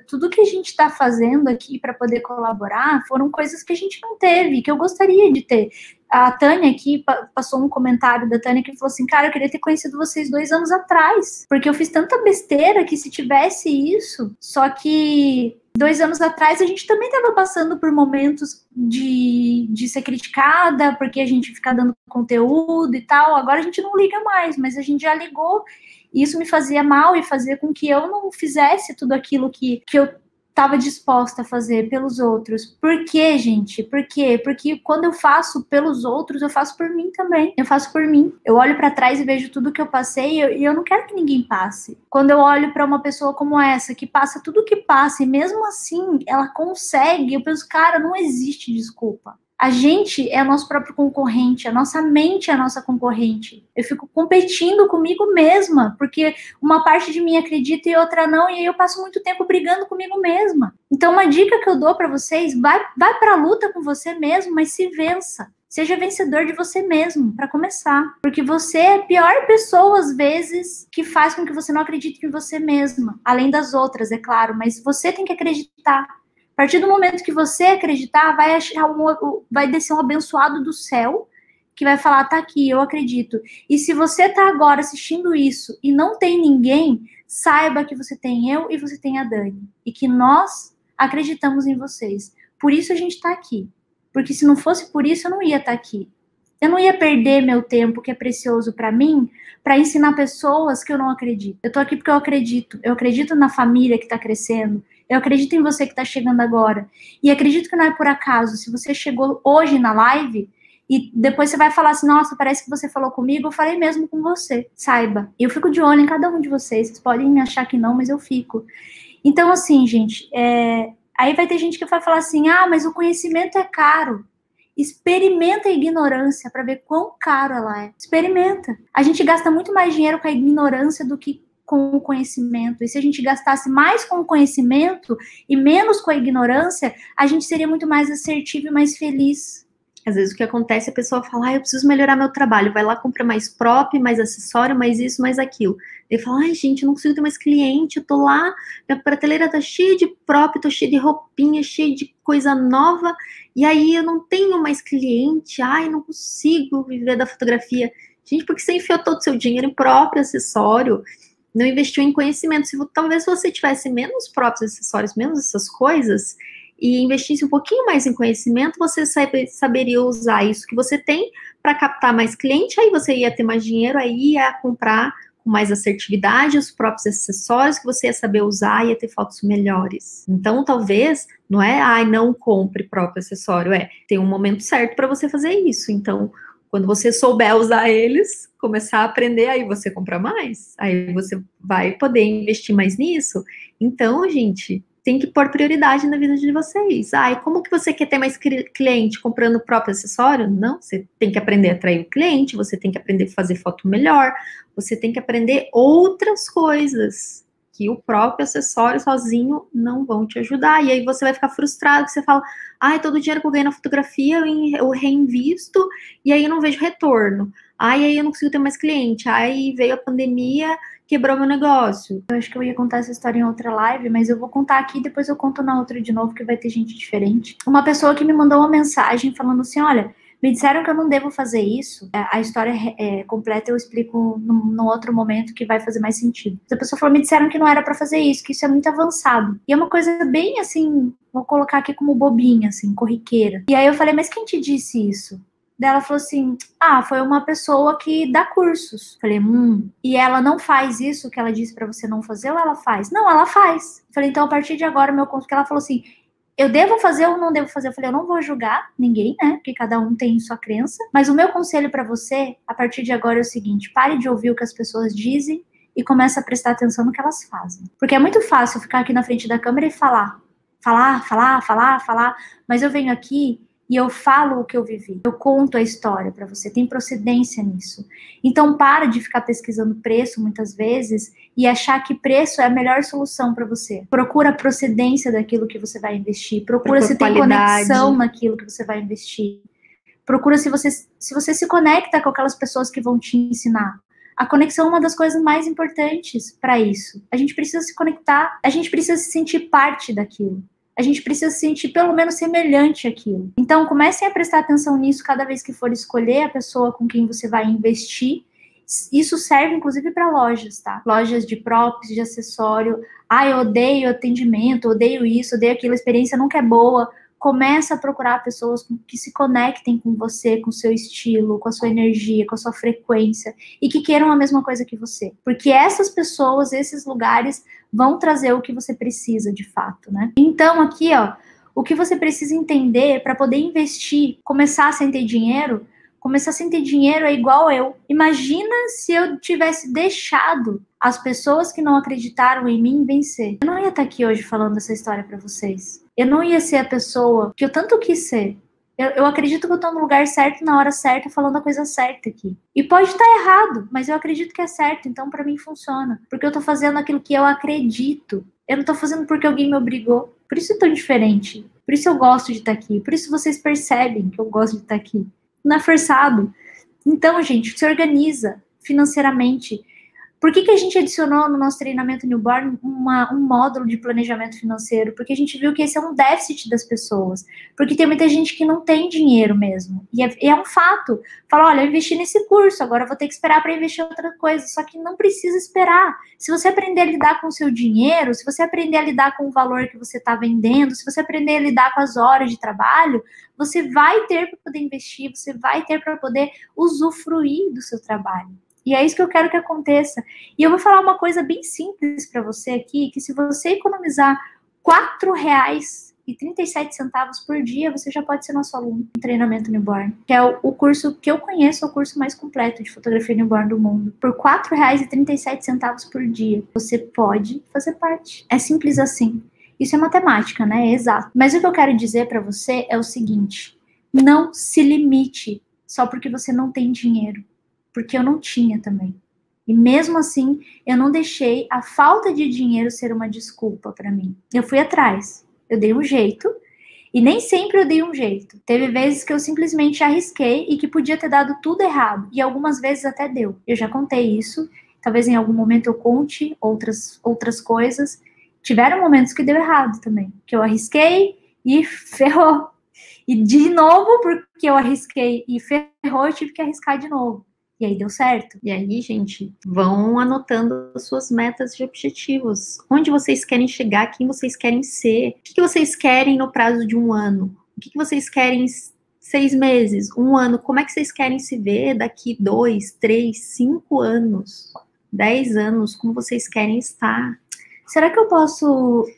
tudo que a gente está fazendo aqui para poder colaborar foram coisas que a gente não teve, que eu gostaria de ter. A Tânia aqui passou um comentário da Tânia que falou assim, cara, eu queria ter conhecido vocês 2 anos atrás, porque eu fiz tanta besteira que se tivesse isso, só que 2 anos atrás a gente também estava passando por momentos de ser criticada, porque a gente fica dando conteúdo e tal, agora a gente não liga mais, mas a gente já ligou. E isso me fazia mal e fazia com que eu não fizesse tudo aquilo que eu estava disposta a fazer pelos outros. Por quê, gente? Por quê? Porque quando eu faço pelos outros, eu faço por mim também. Eu faço por mim. Eu olho para trás e vejo tudo que eu passei e eu não quero que ninguém passe. Quando eu olho para uma pessoa como essa, que passa tudo que passa e mesmo assim ela consegue, eu penso, cara, não existe desculpa. A gente é o nosso próprio concorrente, a nossa mente é a nossa concorrente. Eu fico competindo comigo mesma, porque uma parte de mim acredita e outra não, e aí eu passo muito tempo brigando comigo mesma. Então, uma dica que eu dou para vocês, vai para a luta com você mesmo, mas se vença. Seja vencedor de você mesmo, para começar. Porque você é a pior pessoa, às vezes, que faz com que você não acredite em você mesma. Além das outras, é claro, mas você tem que acreditar. A partir do momento que você acreditar, vai descer um abençoado do céu que vai falar, tá aqui, eu acredito. E se você tá agora assistindo isso e não tem ninguém, saiba que você tem eu e você tem a Dani. E que nós acreditamos em vocês. Por isso a gente tá aqui. Porque se não fosse por isso, eu não ia estar aqui. Eu não ia perder meu tempo, que é precioso para mim, para ensinar pessoas que eu não acredito. Eu tô aqui porque eu acredito. Eu acredito na família que tá crescendo. Eu acredito em você que tá chegando agora. E acredito que não é por acaso. Se você chegou hoje na live e depois você vai falar assim, nossa, parece que você falou comigo, eu falei mesmo com você. Saiba. Eu fico de olho em cada um de vocês. Vocês podem achar que não, mas eu fico. Então, assim, gente, aí vai ter gente que vai falar assim, mas o conhecimento é caro. Experimenta a ignorância para ver quão caro ela é. Experimenta. A gente gasta muito mais dinheiro com a ignorância do que com o conhecimento. E se a gente gastasse mais com o conhecimento e menos com a ignorância, a gente seria muito mais assertivo e mais feliz. Às vezes o que acontece é a pessoa fala, eu preciso melhorar meu trabalho, vai lá, compra mais prop, mais acessório, mais isso, mais aquilo. Ele fala, gente, eu não consigo ter mais cliente, eu tô lá, minha prateleira tá cheia de prop, tô cheia de roupinha, cheia de coisa nova, e aí eu não tenho mais cliente, não consigo viver da fotografia. Gente, porque você enfiou todo o seu dinheiro em próprio acessório, não investiu em conhecimento. Talvez você tivesse menos próprios acessórios, menos essas coisas, e investisse um pouquinho mais em conhecimento, você saberia usar isso que você tem para captar mais cliente, aí você ia ter mais dinheiro, aí ia comprar com mais assertividade os próprios acessórios que você ia saber usar, ia ter fotos melhores. Então, talvez, não é, não compre próprio acessório, tem um momento certo para você fazer isso. Então, quando você souber usar eles, começar a aprender, aí você compra mais, aí você vai poder investir mais nisso. Então, gente, tem que pôr prioridade na vida de vocês. E como que você quer ter mais cliente comprando o próprio acessório? Não, você tem que aprender a atrair o cliente, você tem que aprender a fazer foto melhor, você tem que aprender outras coisas que o próprio acessório sozinho não vão te ajudar. E aí você vai ficar frustrado, que você fala, todo o dinheiro que eu ganhei na fotografia eu reinvisto e aí eu não vejo retorno. Aí eu não consigo ter mais cliente. Aí veio a pandemia, quebrou meu negócio. Eu acho que eu ia contar essa história em outra live, mas eu vou contar aqui, depois eu conto na outra de novo, que vai ter gente diferente. Uma pessoa que me mandou uma mensagem falando assim, olha, me disseram que eu não devo fazer isso. A história completa eu explico no outro momento que vai fazer mais sentido. A pessoa falou, me disseram que não era pra fazer isso, que isso é muito avançado. E é uma coisa bem assim, vou colocar aqui como bobinha, assim, corriqueira. E aí eu falei, mas quem te disse isso? Daí ela falou assim, foi uma pessoa que dá cursos. Falei, e ela não faz isso que ela disse pra você não fazer ou ela faz? Não, ela faz. Falei, então a partir de agora, meu conto, que ela falou assim, eu devo fazer ou não devo fazer? Eu falei, eu não vou julgar ninguém, né? Porque cada um tem sua crença. Mas o meu conselho pra você, a partir de agora, é o seguinte, pare de ouvir o que as pessoas dizem e comece a prestar atenção no que elas fazem. Porque é muito fácil ficar aqui na frente da câmera e falar, mas eu venho aqui e eu falo o que eu vivi. Eu conto a história para você. Tem procedência nisso. Então, para de ficar pesquisando preço muitas vezes e achar que preço é a melhor solução para você. Procura a procedência daquilo que você vai investir. Procura se tem conexão naquilo que você vai investir. Procura se você se conecta com aquelas pessoas que vão te ensinar. A conexão é uma das coisas mais importantes para isso. A gente precisa se conectar. A gente precisa se sentir parte daquilo. A gente precisa se sentir pelo menos semelhante àquilo. Então, comecem a prestar atenção nisso cada vez que for escolher a pessoa com quem você vai investir. Isso serve, inclusive, para lojas, tá? Lojas de props, de acessório. Eu odeio atendimento, odeio isso, odeio aquilo, a experiência nunca é boa. Começa a procurar pessoas que se conectem com você, com o seu estilo, com a sua energia, com a sua frequência e que queiram a mesma coisa que você. Porque essas pessoas, esses lugares vão trazer o que você precisa de fato, né? Então aqui, o que você precisa entender para poder investir, começar sem ter dinheiro, começar sem ter dinheiro é igual eu. Imagina se eu tivesse deixado as pessoas que não acreditaram em mim vencer. Eu não ia estar aqui hoje falando essa história para vocês. Eu não ia ser a pessoa que eu tanto quis ser. Eu acredito que eu tô no lugar certo, na hora certa, falando a coisa certa aqui. E pode estar errado, mas eu acredito que é certo, então pra mim funciona. Porque eu tô fazendo aquilo que eu acredito. Eu não tô fazendo porque alguém me obrigou. Por isso eu tô diferente. Por isso eu gosto de estar aqui. Por isso vocês percebem que eu gosto de estar aqui. Não é forçado. Então, gente, se organiza financeiramente. Por que a gente adicionou no nosso treinamento Newborn um módulo de planejamento financeiro? Porque a gente viu que esse é um déficit das pessoas. Porque tem muita gente que não tem dinheiro mesmo. E é um fato. Fala, olha, eu investi nesse curso, agora eu vou ter que esperar para investir em outra coisa. Só que não precisa esperar. Se você aprender a lidar com o seu dinheiro, se você aprender a lidar com o valor que você está vendendo, se você aprender a lidar com as horas de trabalho, você vai ter para poder investir, você vai ter para poder usufruir do seu trabalho. E é isso que eu quero que aconteça. E eu vou falar uma coisa bem simples para você aqui, que se você economizar R$4,37 por dia, você já pode ser nosso aluno no treinamento Newborn, que é o curso que eu conheço, é o curso mais completo de fotografia Newborn do mundo. Por R$4,37 por dia, você pode fazer parte. É simples assim. Isso é matemática, né? É exato. Mas o que eu quero dizer para você é o seguinte: não se limite só porque você não tem dinheiro. Porque eu não tinha também. E mesmo assim, eu não deixei a falta de dinheiro ser uma desculpa para mim. Eu fui atrás, eu dei um jeito, e nem sempre eu dei um jeito. Teve vezes que eu simplesmente arrisquei e que podia ter dado tudo errado, e algumas vezes até deu. Eu já contei isso, talvez em algum momento eu conte outras coisas. Tiveram momentos que deu errado também, que eu arrisquei e ferrou. E de novo, porque eu arrisquei e ferrou, eu tive que arriscar de novo. E aí deu certo. E aí, gente, vão anotando as suas metas e objetivos. Onde vocês querem chegar, quem vocês querem ser. O que vocês querem no prazo de um ano? O que vocês querem 6 meses, um ano? Como é que vocês querem se ver daqui 2, 3, 5 anos? 10 anos? Como vocês querem estar? Será que eu posso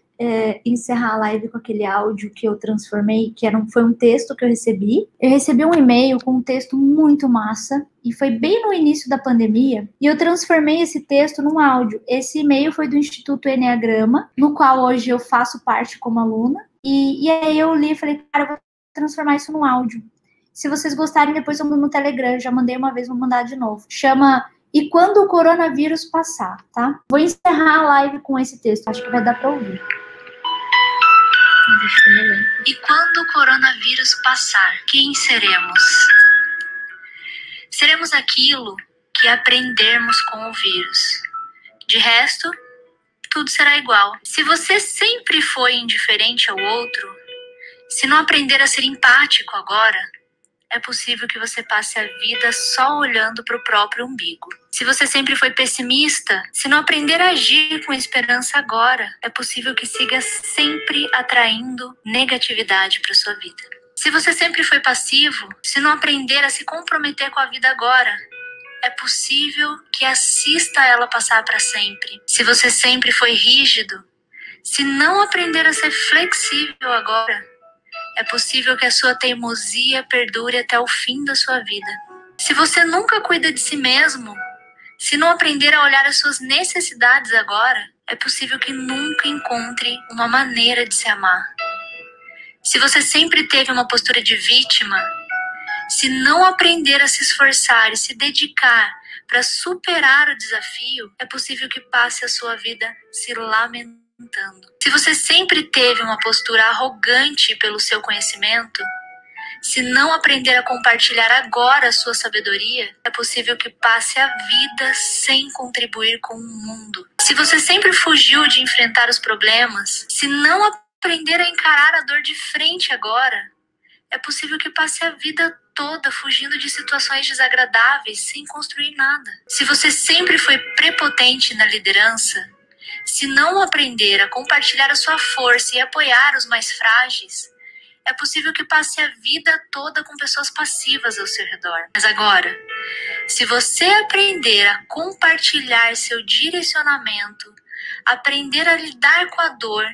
encerrar a live com aquele áudio que eu transformei, que foi um texto que eu recebi? Eu recebi um e-mail com um texto muito massa, e foi bem no início da pandemia, e eu transformei esse texto num áudio. Esse e-mail foi do Instituto Enneagrama, no qual hoje eu faço parte como aluna, e aí eu li e falei, cara, eu vou transformar isso num áudio. Se vocês gostarem, depois eu mando no Telegram, já mandei uma vez, vou mandar de novo. Chama E Quando o Coronavírus Passar, tá? Vou encerrar a live com esse texto, acho que vai dar para ouvir. E quando o coronavírus passar, quem seremos? Seremos aquilo que aprendermos com o vírus. De resto, tudo será igual. Se você sempre foi indiferente ao outro, se não aprender a ser empático agora, é possível que você passe a vida só olhando para o próprio umbigo. Se você sempre foi pessimista, se não aprender a agir com esperança agora, é possível que siga sempre atraindo negatividade para sua vida. Se você sempre foi passivo, se não aprender a se comprometer com a vida agora, é possível que assista ela passar para sempre. Se você sempre foi rígido, se não aprender a ser flexível agora, é possível que a sua teimosia perdure até o fim da sua vida. Se você nunca cuida de si mesmo, se não aprender a olhar as suas necessidades agora, é possível que nunca encontre uma maneira de se amar. Se você sempre teve uma postura de vítima, se não aprender a se esforçar e se dedicar para superar o desafio, é possível que passe a sua vida se lamentando. Se você sempre teve uma postura arrogante pelo seu conhecimento, se não aprender a compartilhar agora a sua sabedoria, é possível que passe a vida sem contribuir com o mundo. Se você sempre fugiu de enfrentar os problemas, se não aprender a encarar a dor de frente agora, é possível que passe a vida toda fugindo de situações desagradáveis sem construir nada. Se você sempre foi prepotente na liderança, se não aprender a compartilhar a sua força e apoiar os mais frágeis, é possível que passe a vida toda com pessoas passivas ao seu redor. Mas agora, se você aprender a compartilhar seu direcionamento, aprender a lidar com a dor,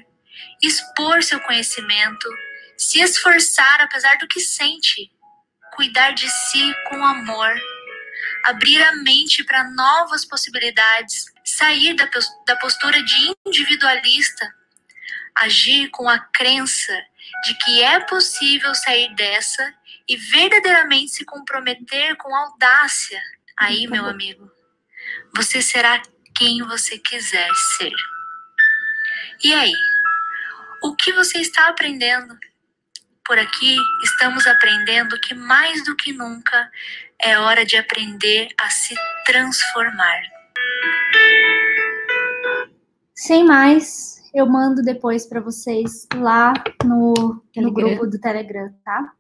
expor seu conhecimento, se esforçar apesar do que sente, cuidar de si com amor, abrir a mente para novas possibilidades, sair da postura de individualista, agir com a crença de que é possível sair dessa e verdadeiramente se comprometer com audácia, aí, meu amigo, você será quem você quiser ser. E aí, o que você está aprendendo? Por aqui, estamos aprendendo que mais do que nunca é hora de aprender a se transformar. Sem mais, eu mando depois para vocês lá no grupo do Telegram, tá?